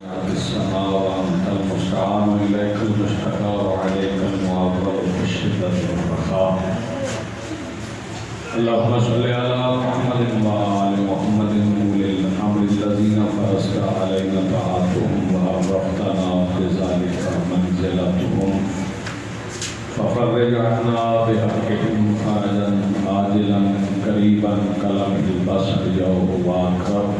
السماء وأنت المستعان إليك المشتكى وعليك المعول في الشدة والرخاء. اللهم صل على محمد وآل محمد أولي الأمر الذين فرضت علينا طاعتهم وعرفتنا بذلك منزلتهم ففرج عنا بحقهم فرجا عاجلا قريبا كلمح البصر يوم أكرم.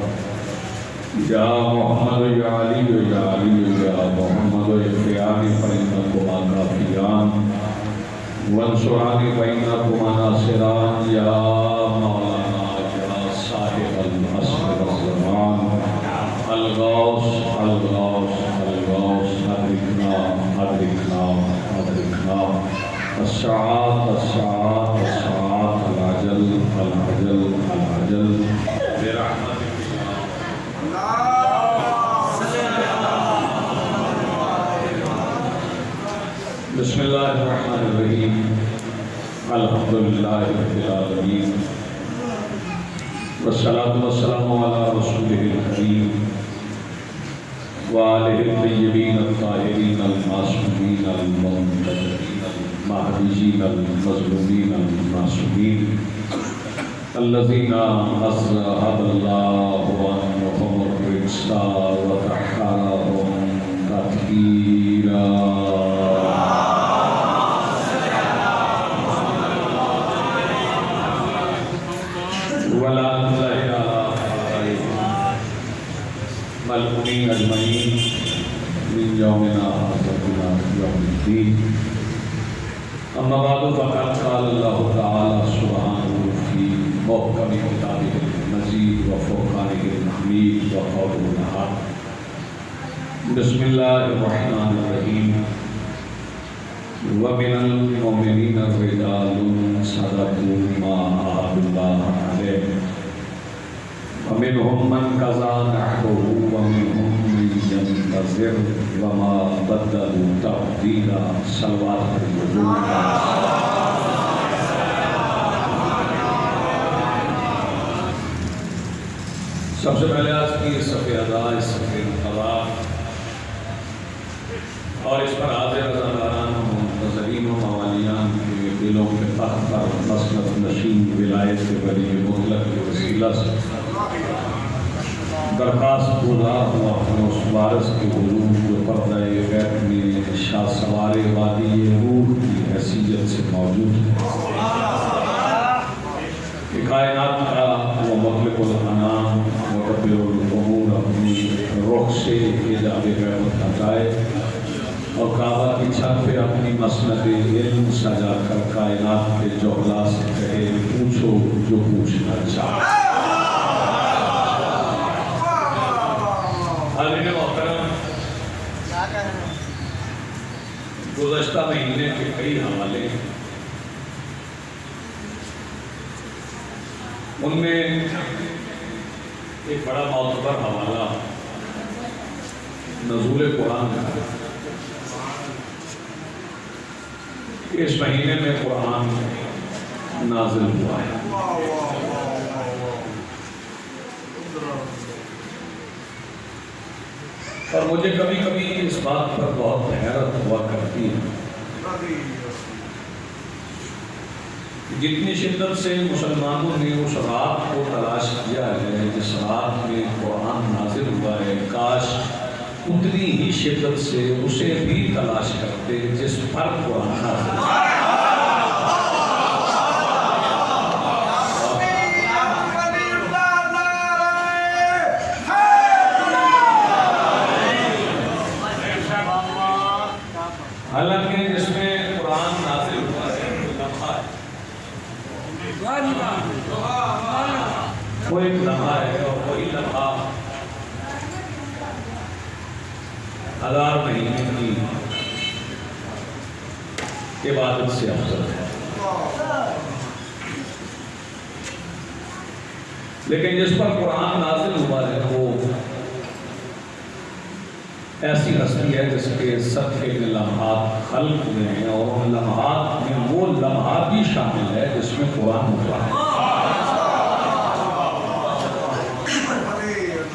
یا محمد یا علی یا علی یا محمد اغفرانی فإنکما کافیان وانصرانی فإنکما ناصران یا مولانا یا صاحب العصر والزمان الغوث الغوث الغوث ادرکنا ادرکنا ادرکنا الساعات الساعات الساعات العجل العجل العجل برحمت بسم اللہ الرحمن الرحیم الحمدللہ رب العالمین والصلاة والسلام علی رسولہ الکریم وآلہ الطیبین الطاہرین المعصومین المنتجبین المہدیین المظلومین المعصومین الذین اذهب اللہ عنہم الرجس وطہرهم تطہیرا. ملعونین اجمعین من یومنا هذا الى یوم الدین. اما بعد فقد قال اللہ تعالی سبحانہ فی محکم کتابہ المجید وفرقانہ الحمید وقوله الحق. بسم اللہ الرحمن الرحیم. ومن المؤمنین رجال صدقوا ما عاهدوا الله علیہ ومنهم من قضى نحبه ومنهم من ينتظر وما بدلوا تبديلا. صلوات الوجود. سب سے پہلے آج کی صفحہ ادا اس صفحہ انقضا اور اس پر حاضر رضاکاران و منتظرین و موالیان کے دلوں کے تخت پر مسلط نشین ولایت کے ولی مطلق کے وسیلہ سے درخواست گزار ہوا اپنے اس وارث کے حضور جو پردہ غیب میں شاہ سوار وادی روح کی حیثیت سے موجود ہے کہ کائنات کا وہ مخلق الانام مدبر الامور اپنی رخ سے حجاب غیبت ہٹائے اور کعبہ کی چھت پہ اپنی مسند علم سجا کر کائنات کے جوہلا سے کہے پوچھو جو پوچھنا چاہے. حاضرین محترم، گزشتہ مہینے کے کئی حوالے ان میں ایک بڑا معتبر حوالہ نزول قرآن کا ہے. اس مہینے میں قرآن نازل ہوا ہے. اور مجھے کبھی کبھی اس بات پر بہت حیرت ہوا کرتی ہے جتنی شدت سے مسلمانوں نے اس رات کو تلاش کیا ہے جس رات میں قرآن نازل ہوا ہے، کاش اتنی ہی شدت سے اسے بھی تلاش کرتے جس پر قرآن نازل ہوا ہے. حالانکہ جس میں قرآن نازل ہوا ہے وہ ایک لمحہ ہے اور وہی لمحہ 1000 مہینے کی عبادت سے افضل ہے. لیکن جس پر قرآن نازل ہوا ہے وہ ایسی ہستی ہے جس کے صدقے میں لمحات خلق ہوئے ہیں اور ان لمحات میں وہ لمحات بھی شامل ہے جس میں قرآن اترا ہے.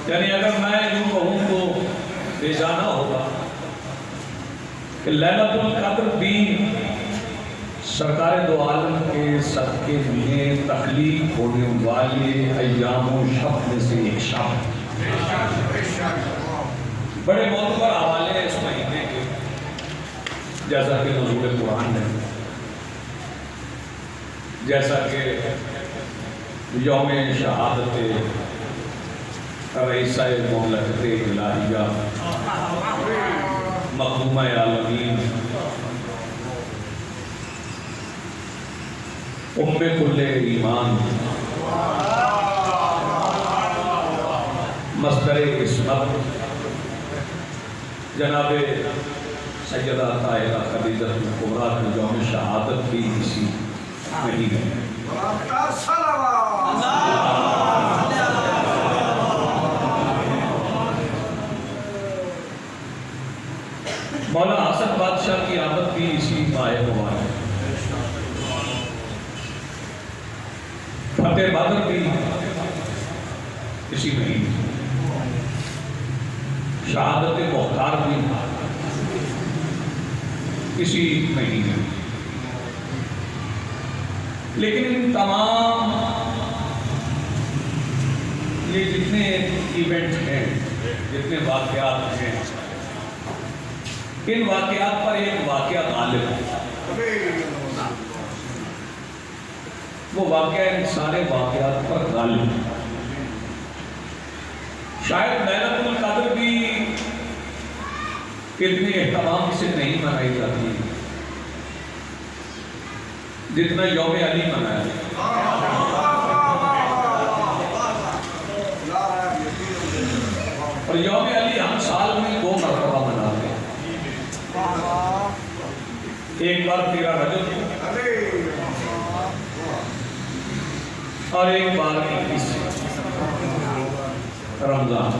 یعنی اگر میں یوں کہوں تو لے جانا ہوگا کہ لیلۃ القدر بھی سرکار دو عالم کے صدقے میں تخلیق ہونے والے ایام و شب میں سے ایک شب، بڑے معتبر حوالے ہیں اس مہینے کے، جیسا کہ نزول قرآن ہے، جیسا کہ یوم شہادت رئیسہ مملکت الہیہ مخدومہ عالمین ام کل ایمان مصدر عصمت جناب سیدہ طاہرہ خدیجہ الکبریٰ کی یوم شہادت بھی اسی مہینے میں۔ مولا حسن بادشاہ کی آمد بھی اسی ماہ مبارک، فتح بدر بھی اسی مہینے، شہادت مختار بھی اسی مہینے۔ لیکن ان تمام یہ جتنے ایونٹ ہیں، جتنے واقعات ہیں، ان واقعات پر ایک واقعہ غالب ہے، وہ واقعہ ان سارے واقعات پر غالب ہے۔ شاید لیلۃ القدر بھی اتنے اہتمام سے نہیں منائی جاتی جتنا یوم علی منایا جاتا اور یوم علی ہم سال میں 2 مرتبہ مناتے ہیں، ایک بار 13 رجب اور ایک بار 21 رمضان۔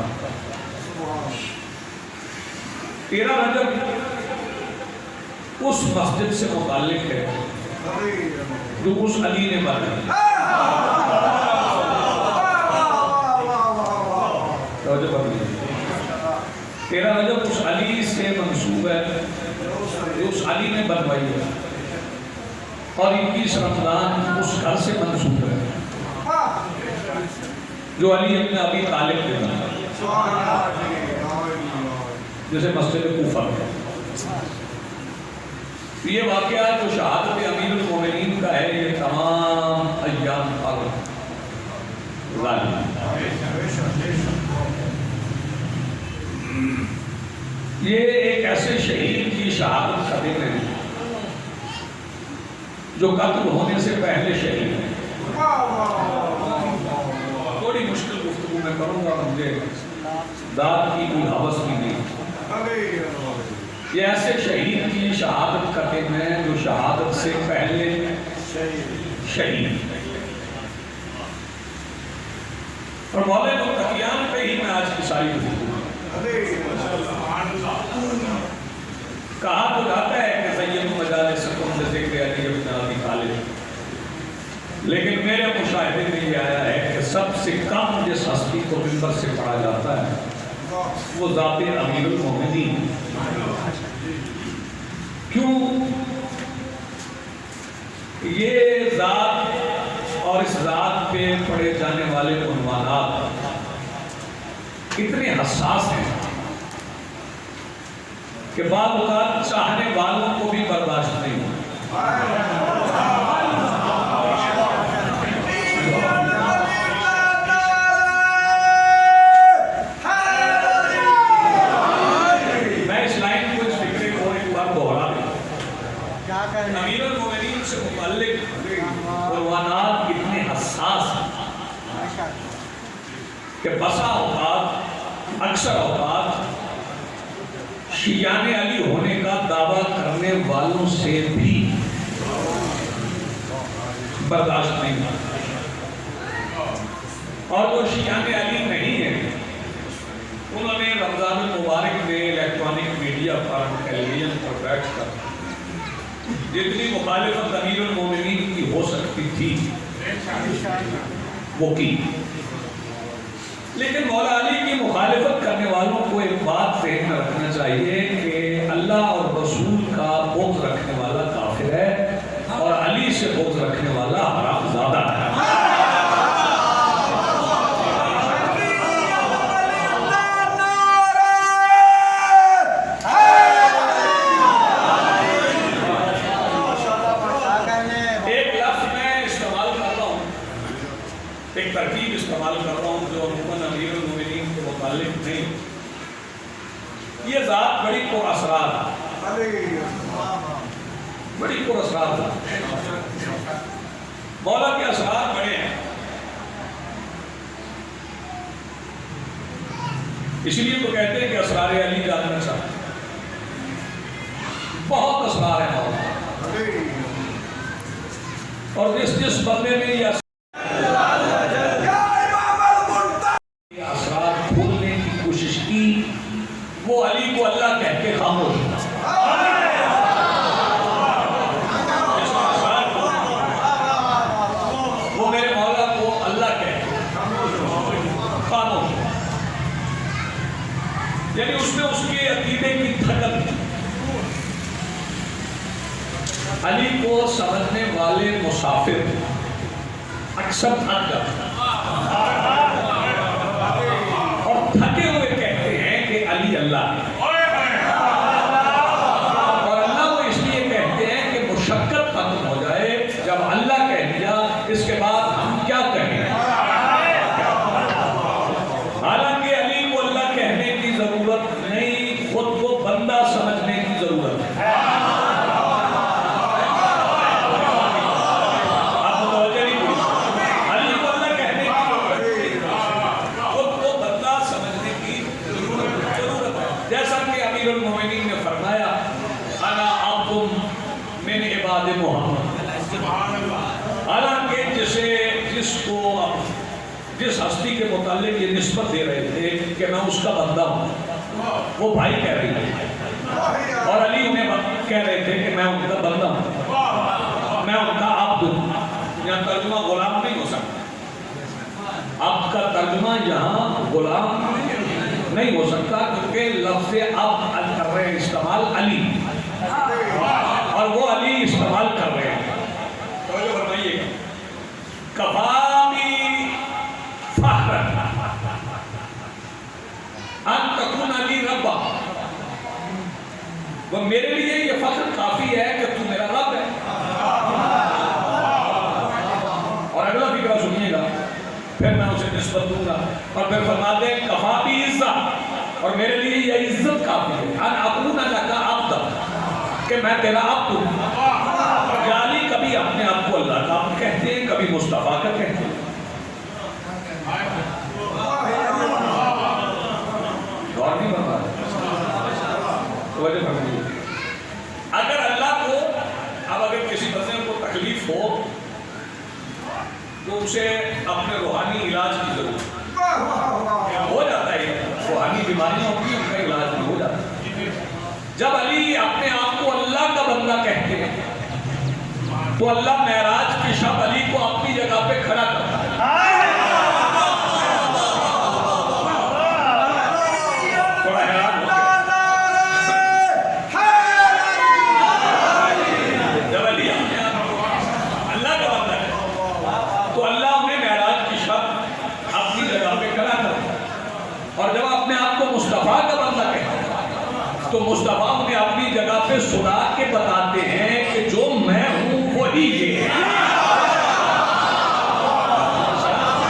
13 رجب اس مسجد سے متعلق ہے جو اس علی نے بنائی، 13 رجب اس علی سے منسوب ہے جو اس علی نے بنوائی ہے، اور 21 رمضان اس گھر سے منسوب ہے جو علی اپنے ابی طالب کے بنایا، جیسے مسجد کوفہ ہے۔ یہ واقعہ جو شہادت امیر المومنین کا ہے، یہ تمام ایام پر غالب ہے۔ یہ ایک ایسے شہید کی شہادت کا دن ہے جو قتل ہونے سے پہلے شہید ہے۔ تھوڑی مشکل گفتگو میں کروں گا، مجھے داد کی کوئی حوث بھی نہیں۔ یہ ایسے شہید کی شہادت کا دن ہے جو شہادت سے پہلے شہید، اور مولا متقیان پہ ہی میں آج کی ساری گفتگو کہا تو جاتا ہے کہ زین مجالسکم بذکر علی بن ابی طالب، لیکن میرے مشاہدے میں یہ آیا ہے کہ سب سے کم جس ہستی کو منبر سے پڑھا جاتا ہے وہ ذات امیر المومنین۔ کیوں؟ یہ ذات اور اس ذات پہ پڑھے جانے والے عنوانات اتنے حساس ہیں کہ بعض اوقات چاہنے والوں کو بھی برداشت نہیں ہوتا۔ میں اس لائن کو، اس فکرے کو ایک بار دوہرا دوں، امیر المومنین سے متعلق عنوانات اتنے حساس ہیں کہ بسا اوقات، اکثر اوقات شیعان علی ہونے کا دعویٰ کرنے والوں سے بھی برداشت نہیں ہوتا، اور جو شیعان علی نہیں ہیں انہوں نے رمضان المبارک میں الیکٹرانک میڈیا پر، ٹیلی ویژن پر بیٹھ کر جتنی مخالفت امیر المومنین کی ہو سکتی تھی وہ کی، لیکن مولا علی کی مخالفت مخالفت کرنے والوں کو ایک بات ذہن میں رکھنا چاہیے کہ اللہ اور رسول کا بغض رکھنے والا کافر ہے اور علی سے بغض رکھنے والا حرام زادہ ہے۔ ایک ترکیب استعمال کر رہا ہوں جو عموماً امیر المومنین کے متعلق نہیں۔ یہ ذات بڑی پر اسرار ہے، بڑی پر اسرار ہے، مولا کے اسرار بڑے ہیں، اس لیے تو کہتے ہیں کہ اسرار علی جاننا چاہتے ہیں، بہت اسرار ہے مولا، اور جس بندے نے یہ وہ علی کو اللہ کہہ کے خاموش، وہ میرے مولا کو اللہ کہہ کے خاموش، یعنی اس میں اس کے عقیدے کی تھکن۔ علی کو سمجھنے والے مسافر اکثر تھک جاتے اور تھکے ہوئے کہتے ہیں کہ علی اللہ ہے، اور اللہ وہ اس لیے کہتے ہیں کہ مشقت ختم ہو جائے، جب اللہ کہہ دیا اس کے بعد ہم کیا کہیں۔ حالانکہ علی کو اللہ کہنے کی ضرورت نہیں، خود کو بندہ سمجھنے کی ضرورت ہے۔ المومنین نے فرمایا انا عبد من عباد محمد، حالانکہ جس ہستی کے متعلق یہ نسبت دے رہے تھے کہ میں اس کا بندہ ہوں، وہ بھائی کہہ رہی تھی، اور علی انہیں کہہ رہے تھے کہ میں ان کا بندہ ہوں، میں ان کا عبد ہوں۔ یہاں ترجمہ غلام نہیں ہو سکتا، عبد کا ترجمہ یہاں غلام نہیں ہو سکتا، کیونکہ لفظ اب کر رہے ہیں استعمال علی، اور وہ علی استعمال کر رہے ہیں۔ توجہ فرمائیے گا، کفانی فخرن ان تکون علی ربا، وہ میرے لیے یہ فخر کافی ہے کہ تو میرا رب ہے۔ اور اگلا فکرہ سنیے گا، پھر میں اسے نسبت دوں گا، اور پھر فرماتے ہیں کفا بھی عزت، اور میرے لیے یہ عزت کافی ہے ان اکون لک عبدا، کہ میں تیرا عبد ہوں۔ علی کبھی اپنے آپ کو اللہ کا عبد کہتے ہیں، کبھی مصطفیٰ کا کہتے ہیں۔ غور نہیں بن رہا توجہ فرمائیے، اگر اللہ کو اب اگر کسی بندے کو تکلیف ہو تو اسے اپنے روحانی علاج کی ضرورت ہو جاتا ہے، روحانی بیماریاں ہوتی ہیں ان کا علاج بھی ہو جاتا ہے۔ جب علی اپنے آپ کو اللہ کا بندہ کہتے ہیں تو اللہ معراج کی شب علی کو اپنی جگہ پہ کھڑا کرتا ہے۔ تھوڑا حیران ہو جب علی اپنے آپ کو اللہ کا بندہ ہے تو اللہ انہیں معراج کی شب اپنی جگہ پہ کھڑا کرتا ہے، اور جب اپنے آپ کو مصطفیٰ کا بندہ کہتے ہیں تو مصطفیٰ انہیں اپنی جگہ پہ سنا کے بتاتے ہیں کہ جو میں ہوں وہی یہ ہے،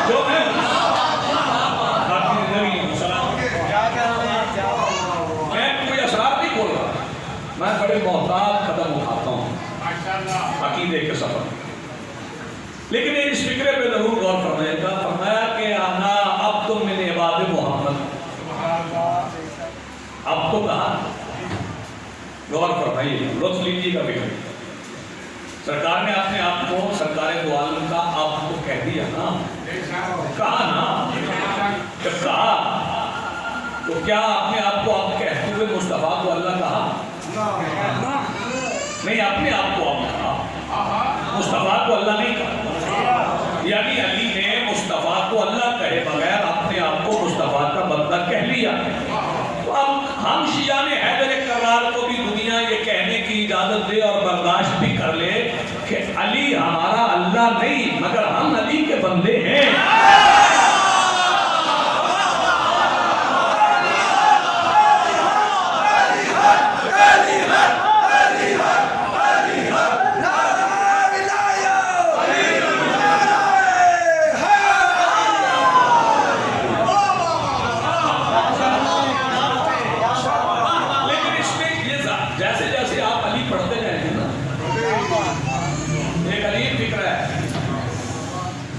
جو میں ہوں میں کوئی اسرار نہیں کھول رہا، میں بڑے محتاط قدم اٹھاتا ہوں عقیدے کے سفر۔ لیکن اس فکرے پہ ضرور غور فرمائے گا، فرمایا کہ انا عبد من عباد محمد، اب تو کہا، غور فرمائیے، لطف لیجیے گا فکر۔ سرکار نے اپنے آپ کو سرکار دو عالم کا آپ کو کہہ دیا نا، کہا نا، جب کہا تو کیا اپنے آپ کو آپ کہتے ہوئے مصطفیٰ کو اللہ کہا؟ نہیں، اپنے آپ کو آپ کہا، مصطفیٰ کو اللہ نہیں کہا۔ یعنی علی نے مصطفیٰ کو اللہ کہے بغیر اپنے آپ کو مصطفیٰ کا بندہ کہہ ہم شیعہ نے حیدر کرار کو بھی دنیا یہ کہنے کی اجازت دے اور برداشت بھی کر لے کہ علی ہمارا اللہ نہیں مگر ہم علی کے بندے ہیں.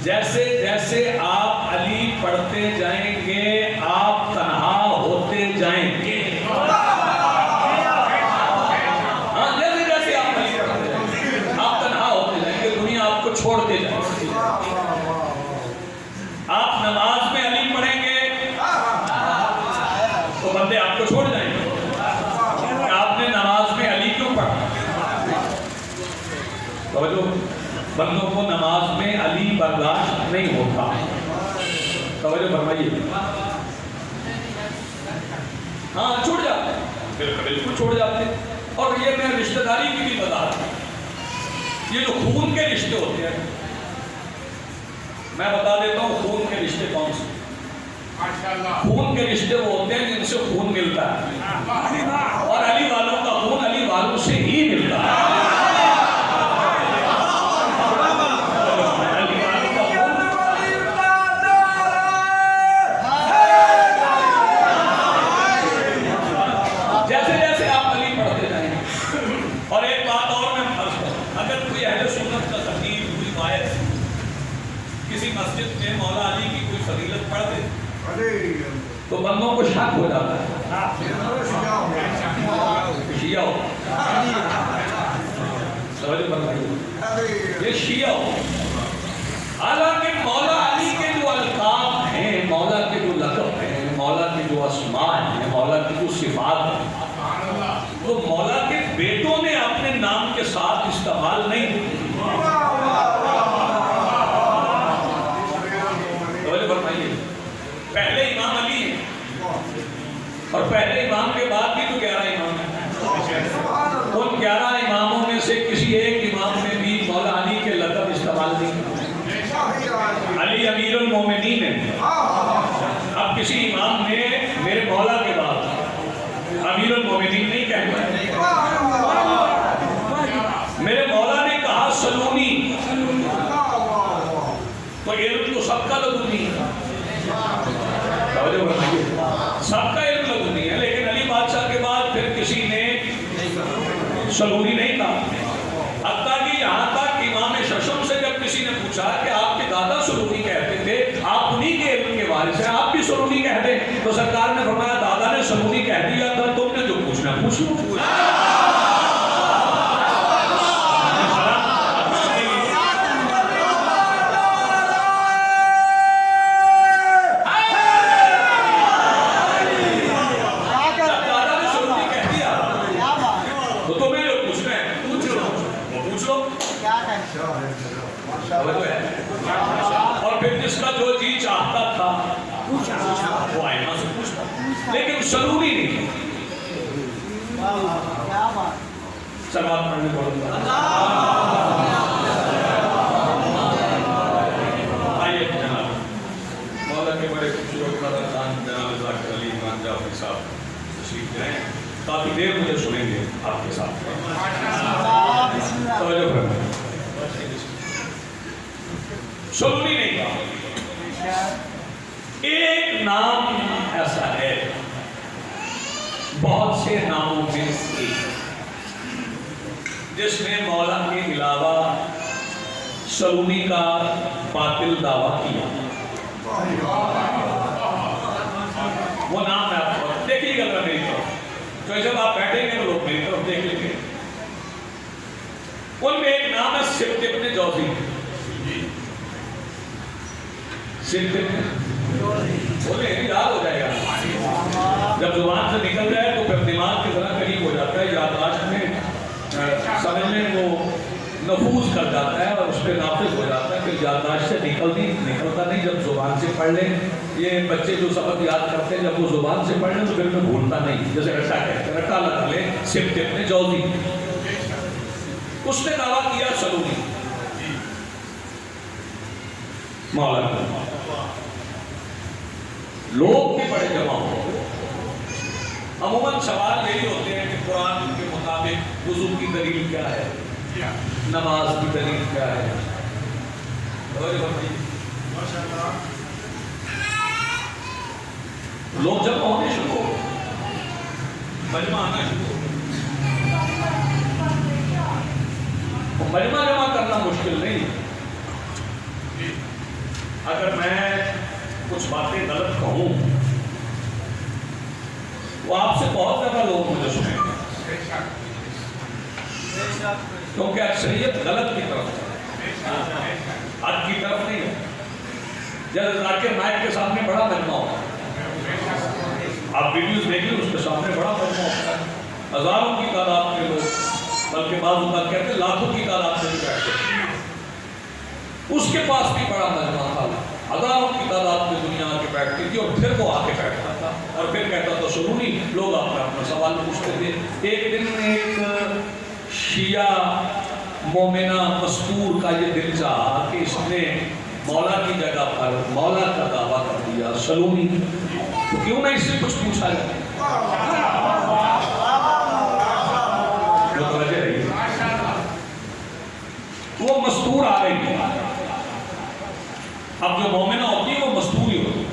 جیسے جیسے آپ علی پڑھتے جائیں گے آپ تنہا ہوتے جائیں گے. ہاں جیسے جیسے آپ علی پڑھتے جائیں گے آپ تنہا ہوتے جائیں گے, دنیا آپ کو چھوڑ کے جائے گی. آپ نماز میں علی پڑھیں گے تو بندے آپ کو چھوڑ جائیں گے. آپ نے نماز میں علی کیوں پڑھا؟ توجہ, بندوں کو نماز میں علی برداشت نہیں ہوتا. توجہ فرمائیے. ہاں چھوڑ جاتے ہیں, بالکل چھوڑ جاتے ہیں. اور یہ میں رشتہ داری کی بھی بتا رہا ہوں, یہ جو خون کے رشتے ہوتے ہیں میں بتا دیتا ہوں خون کے رشتے کون سے. خون کے رشتے وہ ہوتے ہیں جن سے خون ملتا ہے, اور علی والوں کا خون علی والوں سے ہی ملتا ہے. تو بندوں کو شک ہو جاتا ہے شیعہ ہو, یہ شیعہ ہو. حالانکہ مولا علی کے جو القاب ہیں, مولا کے جو لقب ہیں, مولا کے جو اسماء ہیں, مولا کی جو صفات ہیں, وہ مولا کے بیٹوں نے اپنے نام کے ساتھ استعمال نہیں کی. پہلے امام علی ہیں اور پہلے امام کے بعد بھی تو 11 امام ہیں. ان 11 اماموں میں سے کسی ایک امام نے بھی مولا علی کے لقب استعمال نہیں کیا. علی امیر المومنین ہیں. اب کسی امام نے میرے مولا کے بعد امیر المومنین نہیں کہنا. میرے مولا نے کہا سلونی, تو علم تو سب کا لدنی ہے, سب کا علم لدنی ہے, لیکن علی بادشاہ کے بعد پھر کسی نے سلونی نہیں کہا. حتیٰ کہ یہاں تک امام ششم سے جب کسی نے پوچھا کہ آپ کے دادا سلونی کہتے تھے, آپ انہی کے علم کے وارث ہیں, آپ بھی سلونی کہہ دیں, تو سرکار نے فرمایا دادا نے سلونی کہہ دیا تھا, تم نے جو پوچھنا پوچھ لو. اور پھر جس کا جو جی چاہتا تھا وہ آئمہ سے پوچھتا, لیکن سلونی نہیں. سلوات پڑھنے پڑھتا. آئیے جناب, مولا کے بڑے خوبصورت خاندان جناب ذاکر علی خان جعفری صاحب تشریف لائیں, کافی دیر مجھے سنیں گے آپ کے ساتھ. توجہ فرمائیں. سلونی نہیں کہا. ایک نام ایسا ہے بہت سے ناموں میں سے جس نے مولا کے علاوہ سلونی کا باطل دعویٰ کیا. وہ نام ہے آپ کو دیکھیے گا میری طرف, تو جب آپ بیٹھیں گے تو لوگ میری طرف دیکھ لیں گے. ان میں ایک نام ہے سبت ابن جوزی. بولے یاد ہو جائے گا, جب زبان سے نکل جائے تو پھر دماغ کی طرح قریب ہو جاتا ہے, یادداشت میں سمجھنے کو نفوذ کر جاتا ہے اور اس پہ نافذ ہو جاتا ہے. پھر یادداشت سے نکلتا نہیں. جب زبان سے پڑھ لیں, یہ بچے جو سبق یاد کرتے ہیں جب وہ زبان سے پڑھ لیں تو پھر میں بھولتا نہیں. جیسے رٹا کہتے ہیں, رٹا لگ لے سبت ابن جوزی, اس نے دعویٰ کیا سلونی مولا. لوگ بھی بڑے جمع ہو. عموماً سوال یہی ہوتے ہیں کہ قرآن کے مطابق وضو کی دلیل کیا ہے, نماز کی دلیل کیا ہے. لوگ جمع ہونے شروع ہو, مجمع آنا شروع ہو. مجمع جمع کرنا مشکل نہیں. اگر میں کچھ باتیں غلط کہوں وہ آپ سے بہت زیادہ لوگ مجھے سنیں گے, کیونکہ اکثریت غلط کی طرف ہے, حق کی طرف نہیں ہے. جب ذاکر نائک کے سامنے بڑا مجمع ہوتا ہے, آپ ویڈیوز دیکھیں اس کے سامنے بڑا مجمع ہوتا ہے, ہزاروں کی تعداد میں لوگ, بلکہ بعض اوقات کہتے ہیں لاکھوں کی تعداد میں بھی بیٹھتے ہیں. اس کے پاس بھی بڑا مجمع تھا, ہزاروں کی تعداد میں دنیا آ کے بیٹھتی تھی, اور پھر وہ آ کے بیٹھتا تھا اور پھر کہتا تھا سنونی. لوگ اپنا سوال پوچھتے تھے. ایک دن ایک شیعہ مومنہ مستور کا یہ دل چاہا کہ اس نے مولا کی جگہ پر مولا کا دعویٰ کر دیا سلونی, تو کیوں نہ اس سے کچھ پوچھا جائے. متوجہ رہیے, وہ مستور آ گئی تھی. اب جو مومنہ ہوتی ہے وہ مستور ہی ہوتی ہے.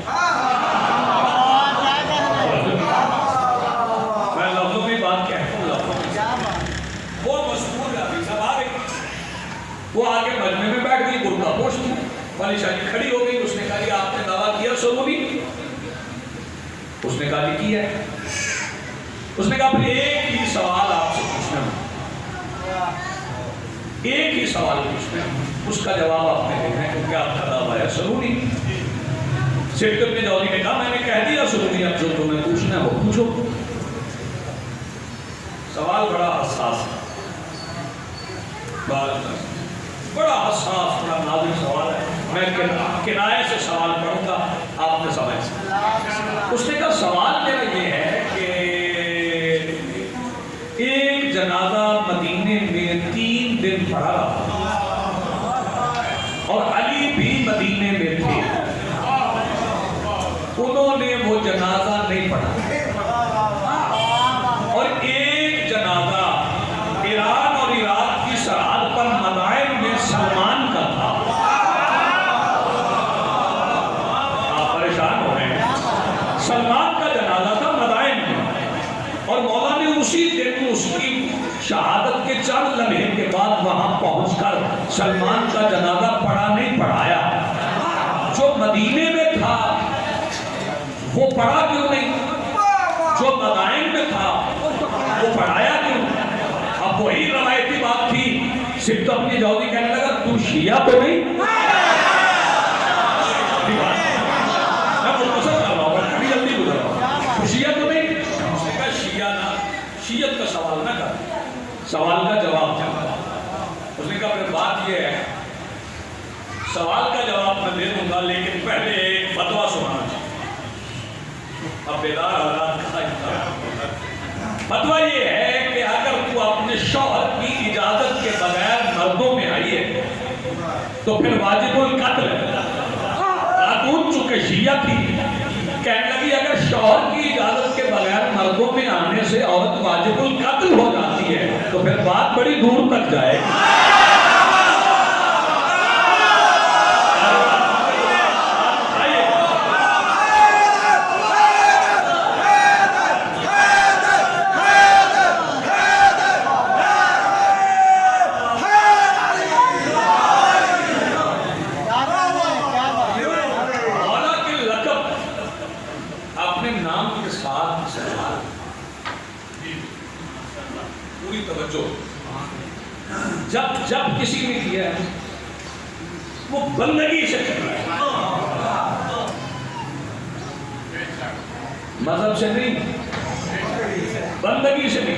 میں لفظوں میں بات کہتا ہوں, وہ مستور ابھی سب آ گئی. وہ آگے مجمع میں بیٹھ گئی, برقع پوش تھی, والی شاہی کھڑی ہو گئی. اس نے کہا آپ نے دعویٰ کیا سلونی؟ اس نے کہا کیا ہے. اس نے کہا پھر ایک ہی سوال آپ سے پوچھنا, ایک ہی سوال پوچھنا, اس کا جواب آپ نے دینا ہے, کیونکہ آپ کا دعویٰ ہے سلونی. سبت ابن جوزی نے کہا میں نے کہہ دیا سلونی, اب جو تمہیں پوچھنا ہے وہ پوچھو. سوال بڑا حساس ہے, بڑا حساس, بڑا نازک سوال ہے. میں کنایے سے سوال پڑھوں گا, آپ نے سمجھ. اس نے کہا سوال میرا یہ ہے کہ ایک جنازہ مدینے میں 3 دن پڑا رہا اور علی بھی مدینے میں تھے, انہوں نے وہ جنازہ نہیں پڑھا, اور ایک جنازہ ایران اور عراق کی سرحد پر مدائن میں سلمان کا تھا. آپ پریشان ہو رہے ہیں, سلمان کا جنازہ تھا مدائن میں, اور مولا نے اسی دن اس کی شہادت کے چند لمحے کے بعد وہاں پہنچ کر سلمان کا جنازہ پڑھا نہیں پڑھایا. جو مدینے میں تھا وہ پڑھا کیوں نہیں, جو مدائن میں تھا وہ پڑھایا کیوں. اب وہی روایتی بات تھی. سبت ابن جوزی کہنے لگا تم شیعہ تو نہیں. میں مختصر کر رہا ہوں, ابھی جلدی گزر رہا ہوں. تم شیعہ تو نہیں. اس نے کہا شیعہ نہ, شیعت کا سوال نہ کر, سوال کا جواب کیا. اس نے کہا پھر بات یہ ہے, سوال کا جواب میں دے دوں گا لیکن پہلے ایک فتویٰ سنانا چاہیے. اب بیدار حالات کا فتویٰ یہ ہے کہ اگر تو اپنے شوہر کی اجازت کے بغیر مردوں میں آئی ہے تو پھر واجب القتل ہے. خاتون چونکہ شیعہ تھی, کہنے لگی اگر شوہر کی اجازت کے بغیر مردوں میں آنے سے عورت واجب القتل ہو جاتی ہے تو پھر بات بڑی دور تک جائے گی. جب کسی نے کیا ہے وہ بندگی سے کر رہا ہے, مذہب سے نہیں, بندگی سے نہیں.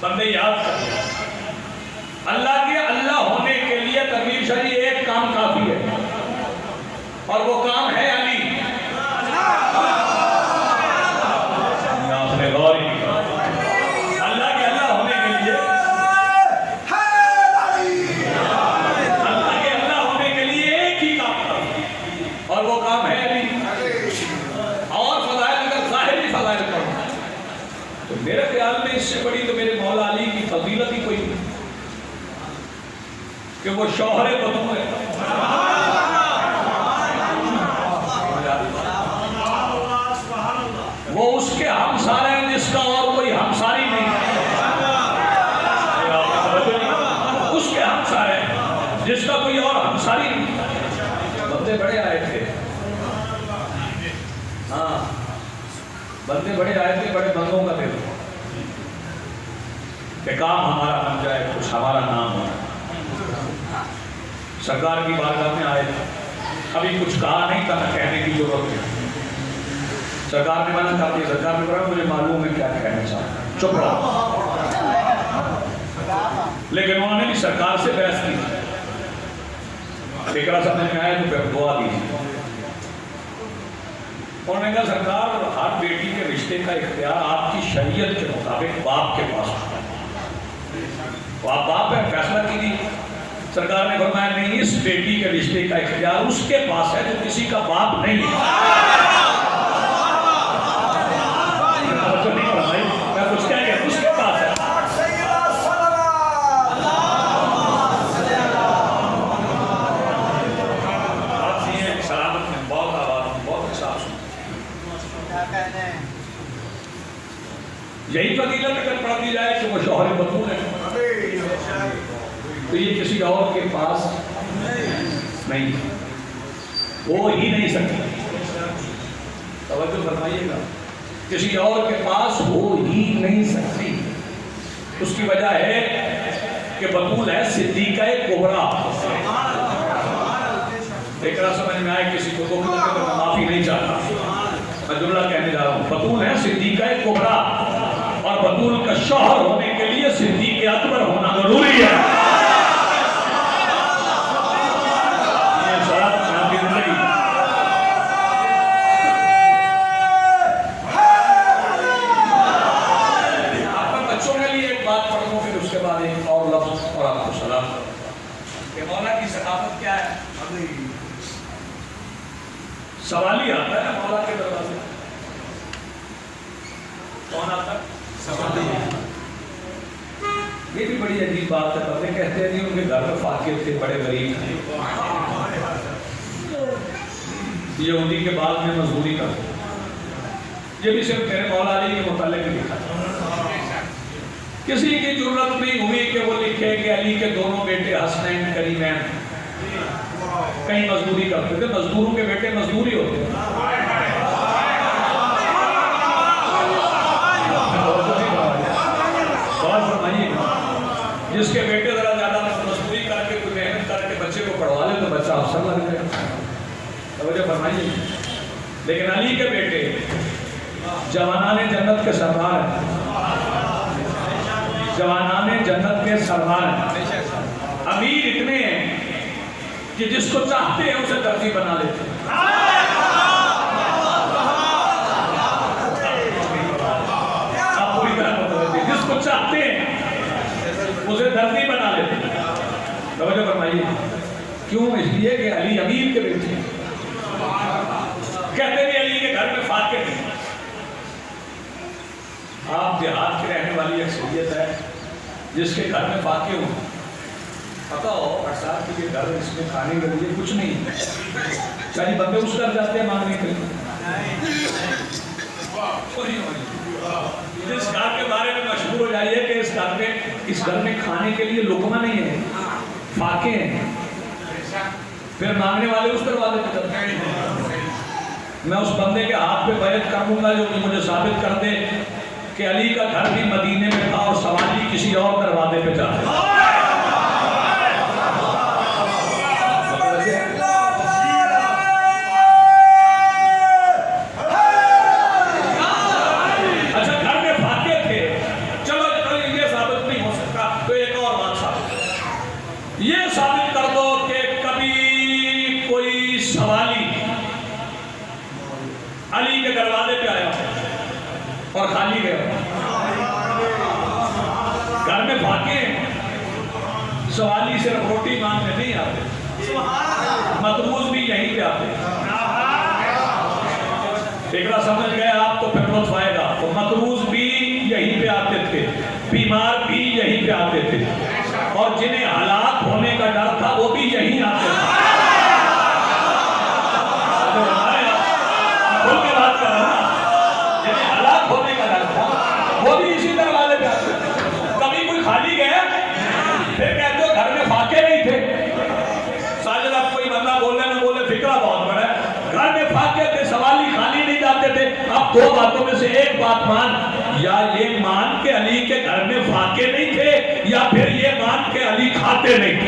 بندے یاد کرتے ہیں اللہ کے اللہ ہونے کے لیے تقریر شریف ایک کام کافی ہے اور وہ کام ہے علی. آپ نے غور ہی کیا اللہ کے اللہ ہونے کے لیے اللہ کے اللہ ہونے کے لیے ایک ہی کام تھا اور وہ کام ہے علی. اور فضائل اگر ظاہری فضائل کرو تو میرے خیال میں اس سے بڑی تو میرے مولا علی کی فضیلت ہی کوئی نہیں کہ وہ شوہر بطول ہے. وہ اس کے ہمسار ہیں جس کا اور کوئی ہمساری نہیں. اس کے ہمسار ہیں جس کا کوئی اور ہمساری نہیں. بندے بڑے آئے تھے, ہاں بندے بڑے آئے تھے, بڑے بندوں کا دل کہ کام ہمارا بن جائے, کچھ ہمارا نام ہو. سرکار کی بارگاہ میں آئے تھے, ابھی کچھ کہا نہیں تھا, کہنے کی ضرورت ہے. سرکار نے منع کر دیا. سرکار نے کہا مجھے معلوم ہے کیا کہنا چاہتا, چپ رہو. لیکن انہوں نے بھی سرکار سے بحث کی. فکرہ سمجھ میں آئے تو پھر دعا دی. انہوں نے کہا سرکار ہر بیٹی کے رشتے کا اختیار آپ کی شریعت کے مطابق باپ کے پاس ہوتا ہے. آپ باپ ہے, فیصلہ کیجیے. سرکار نے فرمایا نہیں, اس بیٹی کے رشتے کا اختیار اس کے پاس ہے جو کسی کا باپ نہیں ہے. یہی فضیلت اگر پڑھ دی جائے کہ وہ شوہر بطول ہے تو یہ کسی اور کے پاس نہیں, ہو ہی نہیں سکتی. توجہ فرمائیے گا, کسی اور کے پاس ہو ہی نہیں سکتی. اس کی وجہ ہے کہ بطول ہے صدیقہ کبریٰ. فکرہ سمجھ میں آئے, کسی کو تو میں معافی نہیں چاہتا, میں جملہ کہنے جا رہا ہوں. بطول ہے صدیقہ کبریٰ اور بطول کا شوہر ہونے کے لیے صدیق اکبر ہونا ضروری ہے. آپ بچوں کے لیے ایک بات پڑھ دوں, پھر اس کے بعد ایک اور لفظ اور آپ کو سلام کہ مولا کی ثقافت کیا ہے. سوال ہی آتا ہے نا مولا کے دروازے, کون آتا ہے؟ یہ بھی بڑی عجیب بات ہے. بندے کہتے ہیں ان کے گھر میں فاقے تھے, بڑے غریب تھے, یہودی کے بعد میں مزدوری کرتے. یہ بھی صرف میرے مولا علی کے متعلق لکھا. کسی کی ضرورت نہیں ہوئی کہ وہ لکھے کہ علی کے دونوں بیٹے حسنین کریمین کہیں مزدوری کرتے تھے. مزدوروں کے بیٹے مزدوری ہوتے ہیں. جس کے بیٹے ذرا زیادہ مزدوری کر کے کوئی محنت کر کے بچے کو پڑھوا لے تو بچہ افسر لگ جائے. توجہ فرمائیے. لیکن علی کے بیٹے جوانان جنت کے سردار ہیں, جوانان جنت کے سردار ہیں. امیر اتنے ہیں کہ جس کو چاہتے ہیں اسے درزی بنا لیتے ہیں. آپ پوری طرح متوجہ, جس کو چاہتے ہیں اسے درزی بنا لیتے ہیں. توجہ فرمائیے. کیوں؟ اس لیے کہ علی امیر کے بیٹے ہیں. کہتے ہیں علی کے گھر میں فاقے ہیں. آپ دیہات کے رہنے والی اکثریت ہے جس کے گھر میں فاقے ہوں, پتہ ہو احساس کے گھر اس میں کھانے کے لیے کچھ نہیں ہے, چاہیے بندے اس گھر جاتے ہیں مانگنے کے لیے. اس گھر کے بارے میں مشہور ہو جائیے کہ اس گھر میں کھانے کے لیے لقمہ نہیں ہے, فاقے ہیں. پھر مانگنے والے اس دروازے پہ جاتے ہیں. میں اس بندے کے ہاتھ پہ بیعت کر دوں گا جو مجھے ثابت کر دے کہ علی کا گھر بھی مدینے میں تھا اور سوالی کسی اور دروازے پہ جاتے ہیں. اچھا گھر میں فاقے تھے, چلو یہ ثابت سوالی صرف روٹی مانگنے نہیں آتے، مقروض بھی یہیں پہ آتے ہیں۔ فکرہ سمجھ گئے آپ تو پھر لطف آئے گا۔ تو مقروض بھی یہیں پہ آتے تھے، بیمار بھی یہیں پہ آتے تھے، اور جنہیں ہلاک ہونے کا ڈر تھا وہ بھی یہیں آتے تھے۔ کھل کے بات کر رہا ہوں، جنہیں ہلاک ہونے کا ڈر تھا وہ بھی اسی دروازے پہ آتے تھے۔ کبھی کوئی خالی گیا پھر کہتے ہو گھر میں فاقے نہیں تھے۔ ساجد اب کوئی بندہ بولنے نہ بولے، فکرہ بہت بڑا ہے۔ گھر میں فاقے تھے، سوالی خالی نہیں جاتے تھے۔ اب دو باتوں میں سے ایک بات مان، یا یہ مان کے علی کے گھر میں فاقے نہیں تھے، یا پھر یہ مان کے علی کھاتے نہیں تھے۔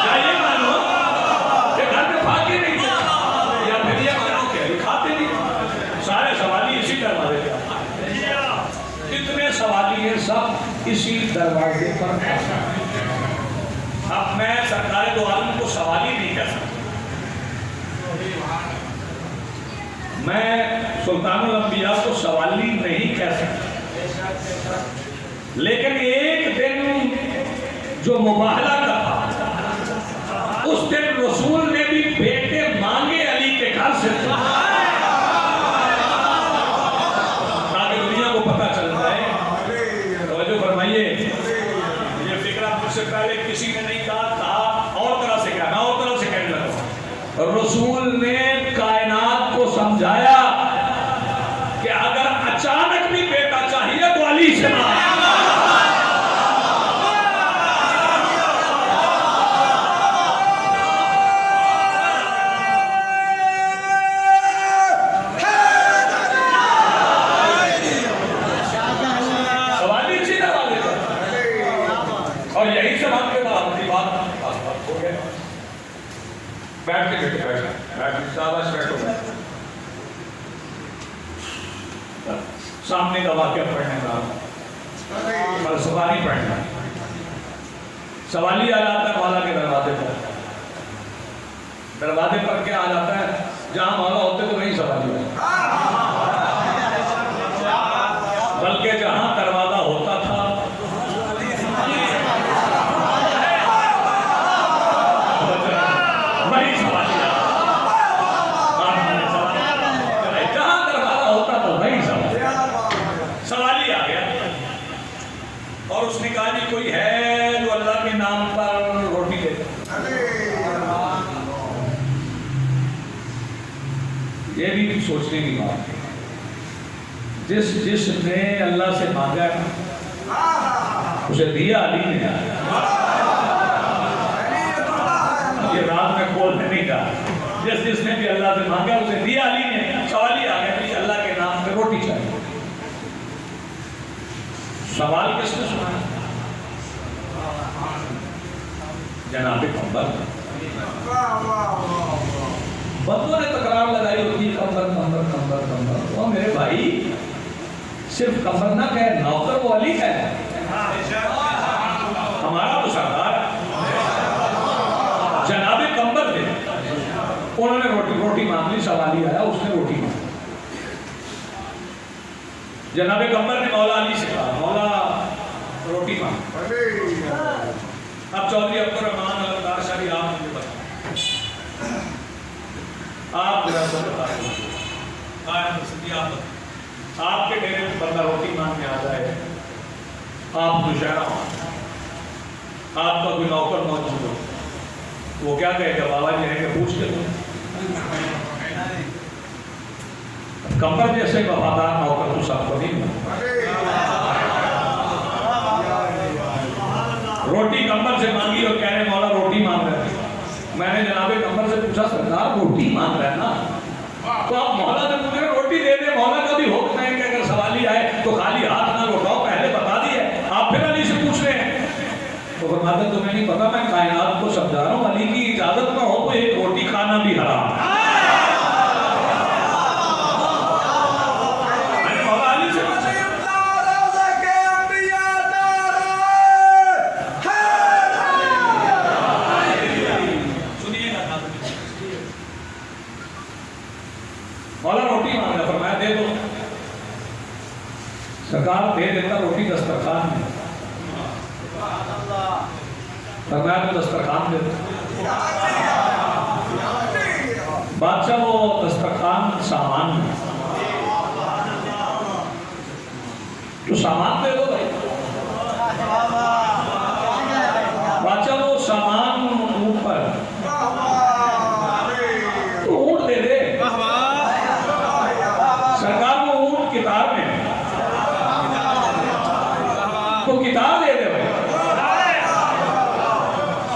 یا یہ مانو کہ گھر میں فاقے نہیں تھے، یا پھر یہ مانو کہ علی کھاتے نہیں تھے۔ سارے سوالی اسی دروازے پہ آتے ہیں، اتنے سوالی ہیں سب اسی دروازے پر آتے ہیں۔ اب میں سرکار دو عالم کو سوالی نہیں کہہ سکتا، میں سلطان الانبیاء کو سوالی نہیں کہہ سکتا، لیکن ایک دن جو مباہلہ کا تھا اس دن رسول نے بھی بیٹے مانگے علی کے گھر سے، تاکہ دنیا کو پتہ چل جائے۔ توجہ فرمائیے، یہ فکرہ مجھ سے پہلے کسی نے نہیں کہا اور طرح سے کہا، میں اور طرح سے کہنے لگا۔ رسول نے کائنات کو سمجھایا کہ اگر اچانک بھی بیٹا چاہیے تو علی سے نہ۔ سوالی اسی دروازے پر، اور یہی سے بات کے بعد اپنی بات ہو گیا۔ بیٹھ کے بیٹھے بیٹھ کے شاباش بیٹھو۔ سامنے کا واقعہ پڑھنے کا فلسفہ نہیں پڑھنا، سوالی آ جاتا ہے مولا کے دروازے پر۔ دروازے پر کیا آ جاتا ہے؟ جہاں مولا ہوتے تو وہیں سوالی ہوتا، بلکہ جہاں دروازہ ہوتا تھا وہیں سوالی سوالی آ گیا۔ اور اس نے کہا جی کوئی ہے جو اللہ کے نام پر روٹی دے؟ یہ بھی سوچنے کی بات ہے، جس نے اللہ سے مانگا اسے دیا علی نے۔ یہ رات میں کھولنے نہیں کہا، جس نے بھی اللہ سے مانگا اسے دیا علی نے۔ سوالی آ گیا کہ اللہ کے نام پہ روٹی چاہیے۔ سوال کس نے سنا؟ جناب پیغمبر۔ بندوں نے تکرار لگائی ہوتی ہے کمبر کمبر کمبر کمبر۔ وہ میرے بھائی صرف کمبر نہ کہے، نوکر وہ علی ہے، ہمارا تو سردار جناب کمبر تھے۔ انہوں نے روٹی مانگ لی، سوالی آیا اس نے روٹی مانگی۔ جناب کمبر نے مولا علی سے کہا مولا روٹی مانگ۔ اب چودھری عبد الرحمان علمدار شاہی آپ مجھے بتائیں، آپ میرا سب بتائیں، آپ کے ڈیرے میں بندہ روٹی مانگنے آ جائے، آپ دشہرا ہو، آپ کا کوئی نوکر موجود ہو، وہ کیا کہے گا؟ بابا جی ہے کہ پوچھ کے دو۔ کمبر جیسے وفادار نوکر تو سب کو نہیں ملا۔ روٹی کمبر سے مانگی اور کہہ رہے مولا روٹی مانگ رہے ہیں۔ میں نے جناب کمبر سے پوچھا سردار روٹی مانگ رہے ہیں نا، تو آپ مولا سے پوچھ رہے روٹی دے دیں۔ مولا کا بھی حکم ہے کہ اگر سوالی آئے تو خالی ہاتھ نہ لوٹاؤ، پہلے بتا دیے، آپ پھر علی سے پوچھ رہے ہیں۔ تو فرماتا تمہیں نہیں پتا میں کائنات کو سمجھا رہا ہوں، علی کی اجازت نہ ہو تو ایک روٹی کھانا بھی حرام ہے۔ مولا روٹی مانگا، فرمایا دے دو۔ سرکار دے دیتا روٹی دسترخوان میں، فرمایا تو دسترخوان دے دیتا، بادشاہ وہ دسترخوان سامان میں، تو سامان دے دو بھائی، بادشاہ وہ سامان اوپر تو اونٹ دے دے، سرکار وہ اونٹ کتاب میں تو کتاب دے دے بھائی،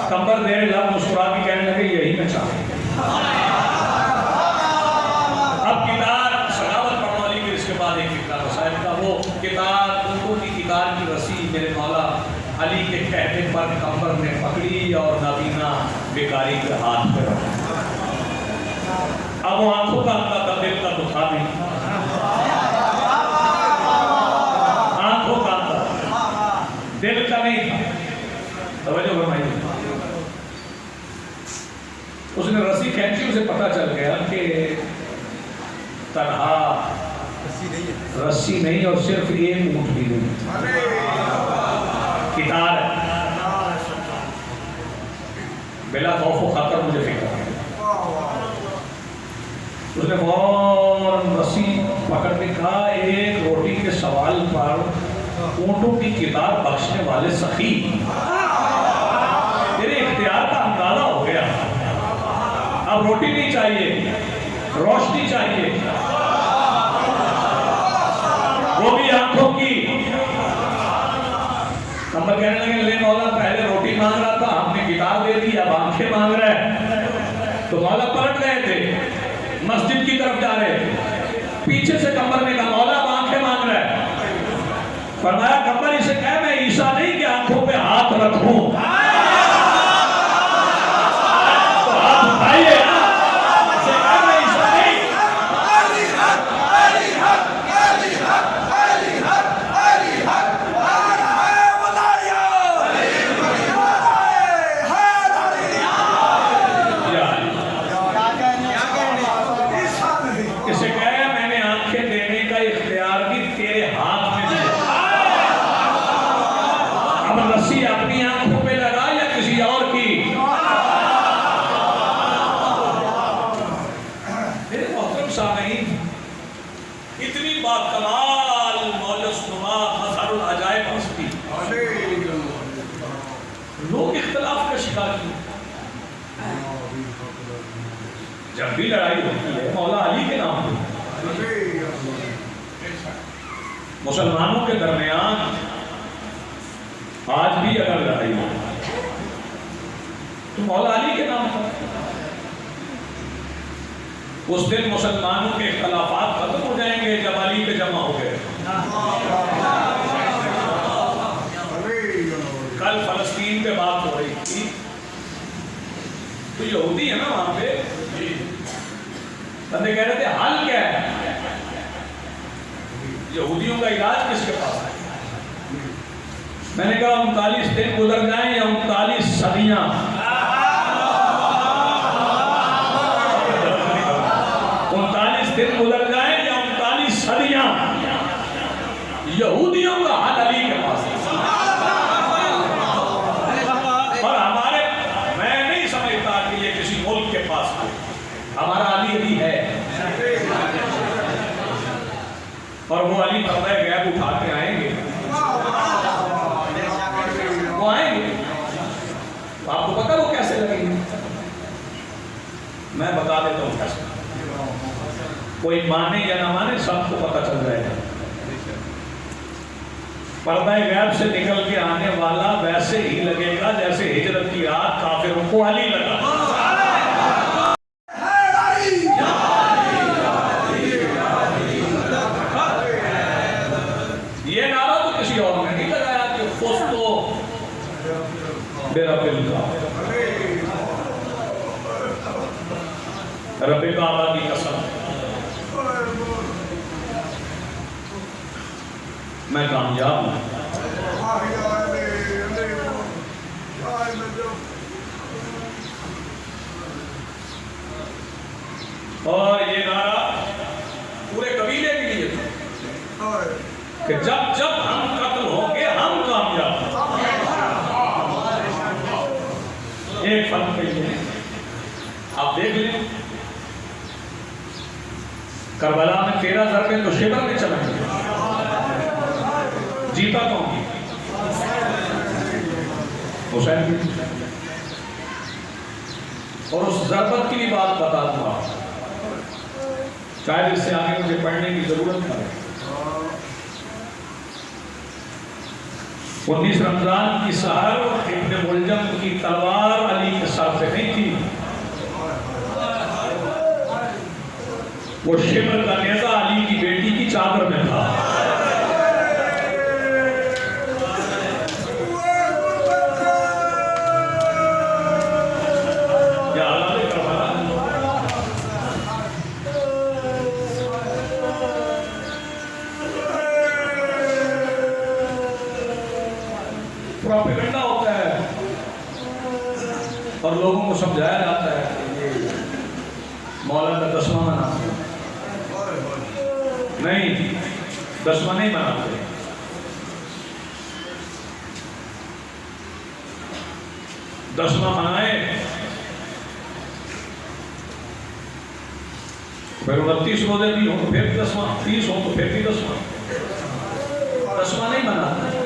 کمبر دے لب مسکرا کے کہنے لگے یہی میں چاہتا ہوں۔ اب کتاب سخاوت پڑھنے والی پھر اس کے بعد ایک کتاب صاحب کا وہ کتاب اونٹوں کی کتاب کی رسی میرے مولا علی کے کہنے پر کمبر نے پکڑی اور نابینا بیکاری کے ہاتھ پہ رکھا۔ اب وہ آنکھوں کا اندھا تھا، دل کا تو تھا نہیں، آنکھوں کا اندھا دل کا نہیں تھا، توجہ فرمائیے۔ اس نے رسی کھینچی، اسے پتہ چل گیا کہ تنہا رسی نہیں اور صرف ایک اونٹ بھی نہیں، کتار ہے، بلا خوف و خطر مجھے فکر ہے۔ اس نے فوراً رسی پکڑ کے کہا ایک روٹی کے سوال پر اونٹوں کی کتاب بخشنے والے سخی، تیرے اختیار کا اندازہ ہو گیا، اب روٹی نہیں چاہیے، روشنی چاہیے، وہ بھی آنکھوں کی۔ کمبر کہنے لگے لے مولا پہلے روٹی مانگ رہا تھا، ہم نے کتاب دے دی، اب آنکھیں مانگ رہا ہے۔ تو مولا پلٹ گئے تھے، مسجد کی طرف جا رہے تھے، پیچھے سے کمبر نے کہا مولا اب آنکھیں مانگ رہا ہے۔ فرمایا کمبر اسے کہہ میں عیسیٰ نہیں کہ آنکھوں پہ ہاتھ رکھوں، تو ہاتھ اٹھائیے، اسے کہہ میں عیسیٰ نہیں۔ اسے کہہ میں نے آنکھیں دینے کا اختیار بھی تیرے ہاتھ میں دیا، اب رسی اپنی آنکھوں پہ لگا یا کسی اور کی؟ میرے محترم سامعین، اتنی باکمال موجز نما مظہر العجائب ہستی، لوگ اختلاف کا شکار کیے۔ جب بھی لڑائی ہوتی ہے مولا علی کے نام پہ، مسلمانوں کے درمیان آج بھی اگر لڑائی ہو تو مولا علی کے نام پر، اس دن مسلمانوں کے اختلافات ختم ہو جائیں گے جب علی پہ جمع ہو گئے۔ کل فلسطین پہ بات ہو رہی تھی، تو یہودی ہے نا وہاں پہ، بندے کہہ رہے تھے حل کیا ہے، یہودیوں کا علاج کس کے پاس ہے؟ میں نے کہا 39 دن گزر جائیں یا 39 صدیاں، 39 دن گزر جائیں یا 39 صدیاں، یہودیوں کا حل علی کے پاس ہے۔ اور ہمارے، میں نہیں سمجھتا کہ یہ کسی ملک کے پاس ہے، ہمارا علی علی ہے، اور وہ علی پردہ غیب اٹھا کے آئیں گے، وہ آئیں گے، آپ کو پتہ وہ کیسے لگیں گے؟ میں بتا دیتا ہوں کیسے، کوئی مانے یا نہ مانے سب کو پتہ چل جائے گا۔ پردہ غیب سے نکل کے آنے والا ویسے ہی لگے گا جیسے ہجرت کی رات کافروں کو علی لگا۔ یہ نعرہ تو کسی اور نے نہیں لگایا کہ فستو برب الکعبہ، رب کعبہ کی قسم میں کامیاب ہوں۔ اور یہ نعرہ پورے قبیلے کے لیے تھا، کہ جب جب ہم قتل ہوں گے ہم کامیاب ہیں۔ ایک فرق پہ یہ ہے، آپ دیکھ لیں کربلا میں 13 ضربیں تو شیبر نے چلائی، جیتا کون؟ حسین بھی۔ اور اس ضربت کی بھی بات بتا دوں آپ، شاید اس سے آگے مجھے پڑھنے کی ضرورت ہے۔ 19 رمضان کی سحر ابن ملجم کی تلوار علی کے سر پہ نہیں تھی، وہ شبر کا نیزہ علی کی بیٹی کی چادر میں تھا۔ پروپیگنڈا ہوتا ہے اور لوگوں کو سمجھایا جاتا ہے کہ یہ مولا کا 10واں مناتے ہیں۔ نہیں، 10واں نہیں مناتے، دسواں منائے پھر 29 روزے بھی ہوں تو پھر 10واں، 30 ہوں تو پھر بھی 10واں، 10واں نہیں مناتے۔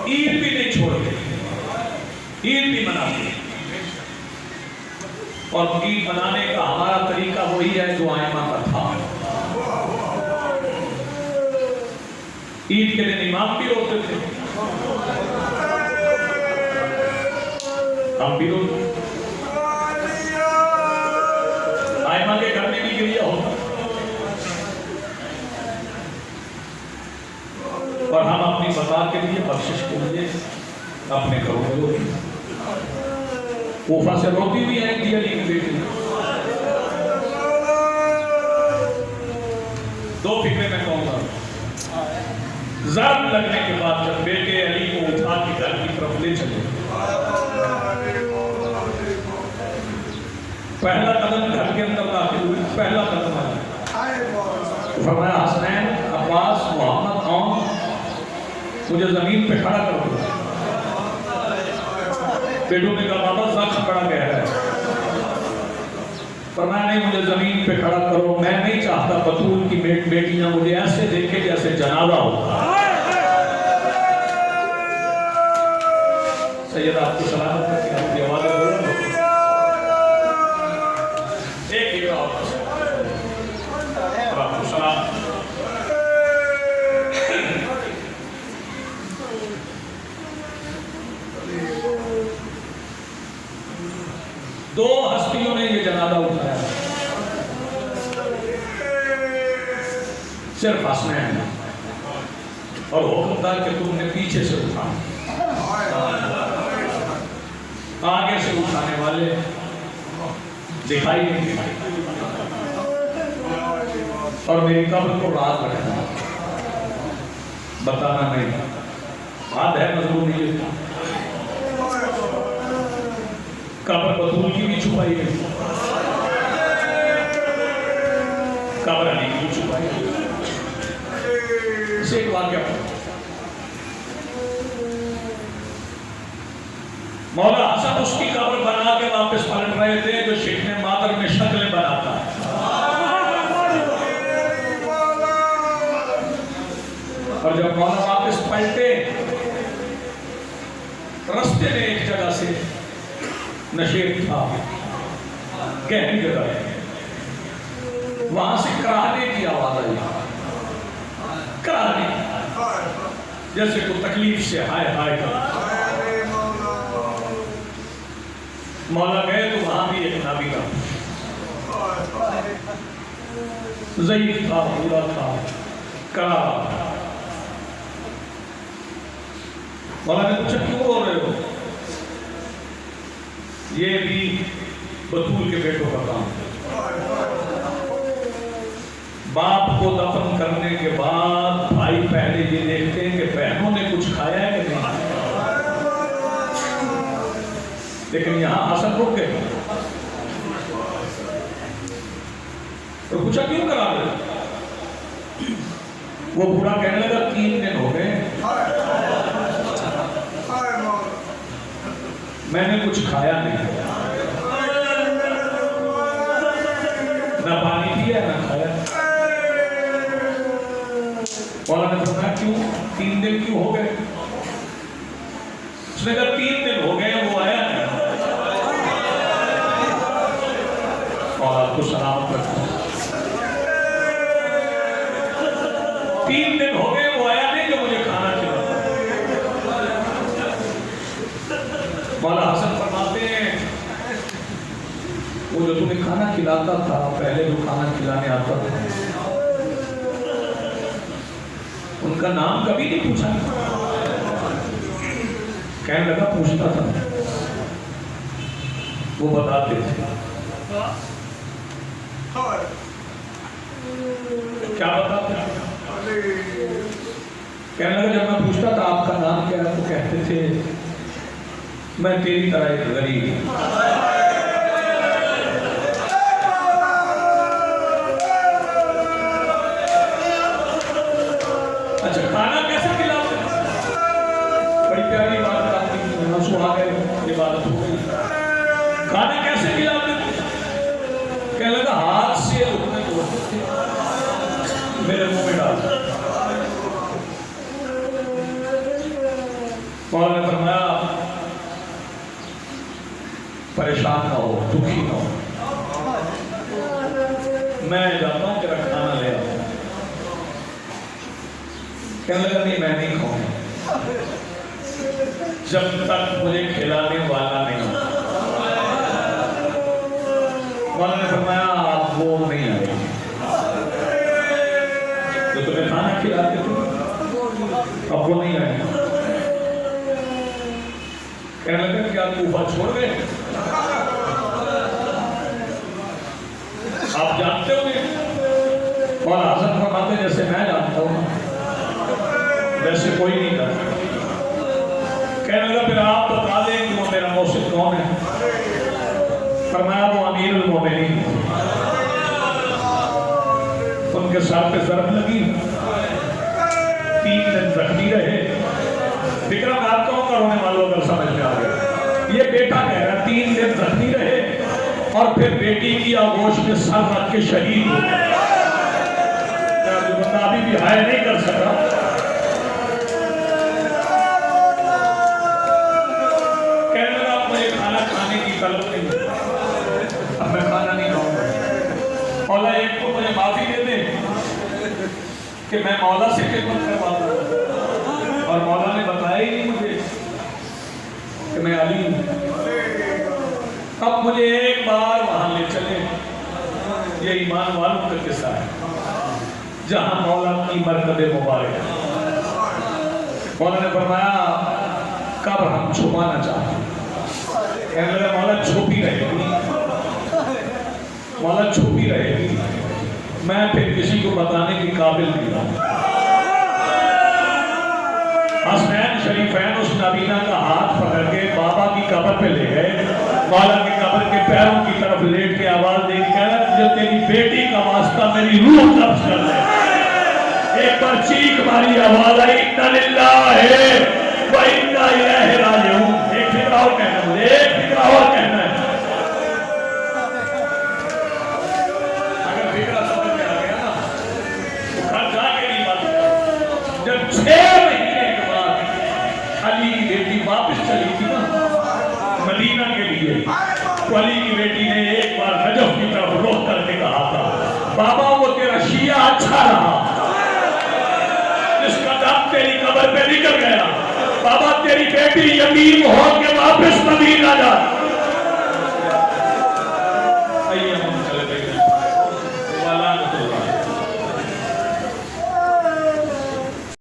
عید بھی نہیں چھوڑتے، عید بھی مناتے، اور عید منانے کا ہمارا طریقہ وہی ہے جو آئمہ کا تھا۔ عید کے دن امام بھی روتے تھے، ہم بھی روتے، آئمہ کے گھر میں بھی گریہ ہوتا، اور ہم اپنی بقا کے لیے، بخشش کے لیے اپنے گھروں میں روتے ہیں۔ کوفہ سے روتی بھی ہیں کہ علی کی بیٹی، دو فکرے میں کہوں گا۔ ضرب لگنے کے بعد جب بیٹے علی کو اٹھا کے گھر کی طرف لے چلے، پہلا قدم گھر کے اندر داخل ہوئی، پہلا قدم آیا، فرمایا حسنین، عباس، محمد، آؤ، مجھے زمین پہ کھڑا کر دو۔ بیٹوں نے کہا بابا زخم بڑا گہرا ہے، فرمایا نہیں، مجھے زمین پہ کھڑا کرو، میں نہیں چاہتا بطول کی بیٹیاں مجھے ایسے دیکھے جیسے جنازہ ہو۔ سید آپ کو سلامت کرتے ہیں، آپ کی آواز بولو، ایک ہی اور آپ کو سلام۔ دو ہستیوں نے یہ جنازہ اٹھایا، صرف حسنین اور حکم تھا کہ تم نے پیچھے سے اٹھانا، آگے سے اٹھانے والے دکھائی نہیں دیتے، اور میری قبر کو راز رکھنا، بتانا نہیں، بات ہے مضمون نہیں ہے۔ قبر بطول کی بھی چھپائی گئی، قبر علی کی بھی چھپائی گئی۔ اسے ایک واقعہ مولا حسن اس کی قبر بنا کے واپس پلٹ رہے تھے جو شکن مادر میں شکلیں بناتا ہے، اور جب مولا واپس پلٹے، رستے میں ایک جگہ سے نشیب تھا، گہری جگہ ہے، وہاں سے کراہنے کی آواز آئی، کراہنے جیسے کوئی تکلیف سے ہائے ہائے کر۔ مولا گئے تو وہاں بھی ایک نابینا ضعیف تھا، بوڑھا تھا، کرا۔ مولا نے پوچھا کیوں رو رہے ہو؟ یہ بھی بطول کے بیٹوں کا کام ہے۔ باپ کو دفن کرنے کے بعد بھائی پہلے یہ دیکھتے ہیں کہ بہنوں نے کچھ کھایا ہے کہ نہیں، لیکن یہاں حسن رک گئے، تو پوچھا کیوں کرا رہے؟ وہ بوڑھا کہنے لگا 3 دن ہو گئے میں نے کچھ کھایا نہیں، نہ پانی پیا نہ کھایا۔ مولا نے فرمایا کیوں 3 دن کیوں ہو گئے؟ اس نے کہا 3 دن ہو گئے وہ آیا نہیں۔ اور آپ کو سلامت رکھتا ہوں، 3 دن ہو گئے وہ آیا نہیں جو مجھے کھانا کھلاتا۔ مولا حسن فرماتے ہیں وہ جو تمہیں کھانا کھلاتا تھا، پہلے جو کھانا کھلانے آتا تھا، ان کا نام کبھی نہیں پوچھا؟ کہنے لگا پوچھتا تھا، وہ بتاتے تھے۔ کیا بتاتے تھے؟ کہنے لگا جب میں پوچھتا تھا آپ کا نام کیا ہے تو کہتے تھے میں تیری طرح ایک غریب ہوں۔ اچھا کھانا کیسے کھلاتے؟ بڑی پیاری بات آپ کی، آنسو آ گئے، یہ بات ہو گئی۔ کھانا کیسے کھلاتے؟ کہنے لگا ہاتھ سے لقمے توڑتے تھے، میرے منہ میں ڈالتے۔ مولا نے فرمایا پریشان نہ ہو، دکھی نہ ہو، میں جاتا ہوں تیرا کھانا لے آؤں۔ کہنے لگا نہیں میں نہیں کھاؤں جب تک مجھے کھلانے والا نہیں ہو۔ مولا نے فرمایا آپ وہ نہیں آئے جو تمہیں کھانا کھلاتے تھے، اب وہ نہیں آئے۔ کہنے لگا کیا کوفہ چھوڑ گئے؟ آپ جانتے ہو گے؟ اور حضرت فرماتے جیسے میں جانتا ہوں ویسے کوئی نہیں جانتا۔ کہنے لگا پھر آپ بتا دیں کہ وہ میرا موصف کون ہے؟ فرمایا وہ امیر المومنین، ان کے ساتھ پہ ضرب لگی، 3 دن زخمی رہے۔ فکرہ میں آپ کہوں گا رونے والوں اگر سمجھ میں آ گیا، یہ بیٹا کہہ رہا 3 دن زخمی رہے اور پھر بیٹی کی آغوش میں سر رکھ کے شہید ہو گئے۔ کیا جو بندہ ابھی بھی ہائے نہیں کر سکا؟ کہنے لگا اب مجھے کھانا کھانے کی طلب نہیں، اب میں کھانا نہیں کھاؤں گا۔ مولا ایک تو مجھے معافی دے دے کہ میں مولا سے خدمت کرواتا ہوں، اور مولا نے بتایا ہی نہیں مجھے کہ میں علی ہوں۔ اب مجھے ایک بار وہاں لے چلے، یہ ایمان والوں کا قصہ ہے جہاں مولا کی مرکب مبارک ہے۔ مولا نے فرمایا قبر ہم چھپانا چاہتے ہیں۔ کہنے لگا مولا چھپی رہے گی، مولا چھپی رہے گی، میں پھر کسی کو بتانے کی قابل نہیں ہوں۔ حسنین شریفین اس نابینا کا ہاتھ پکڑ کے بابا کی قبر پہ لے گئے، مولا کی قبر کے پیروں کی طرف لیٹ کے آواز دے دی، کہہ رہا جو تیری بیٹی کا واسطہ میری روح قبض کر لے۔ ایک بار چیخ ماری آواز آئی اِنَّا لِلَّهِ وَإِنَّا إِلَيْهِ رَاجِعُونَ۔ ایک فکرہ اور کہنا ہے، ایک فکرہ اور کہنا ہے۔ اگر فکرہ سمجھ میں آ گیا نا تو گھر جا کے نہیں بات کرو۔ جب 6 مہینے کے بعد علی کی بیٹی واپس چلی تھی نا مدینہ کے لیے، تو علی کی بیٹی نے ایک بار نجف کی طرف رخ کر کے کہا تھا بابا وہ تیرا شیعہ اچھا رہا جس کا دم تیری قبر پہ نکل گیا، بابا تیری بیٹی یتیم ہو کے واپس مدینہ جا۔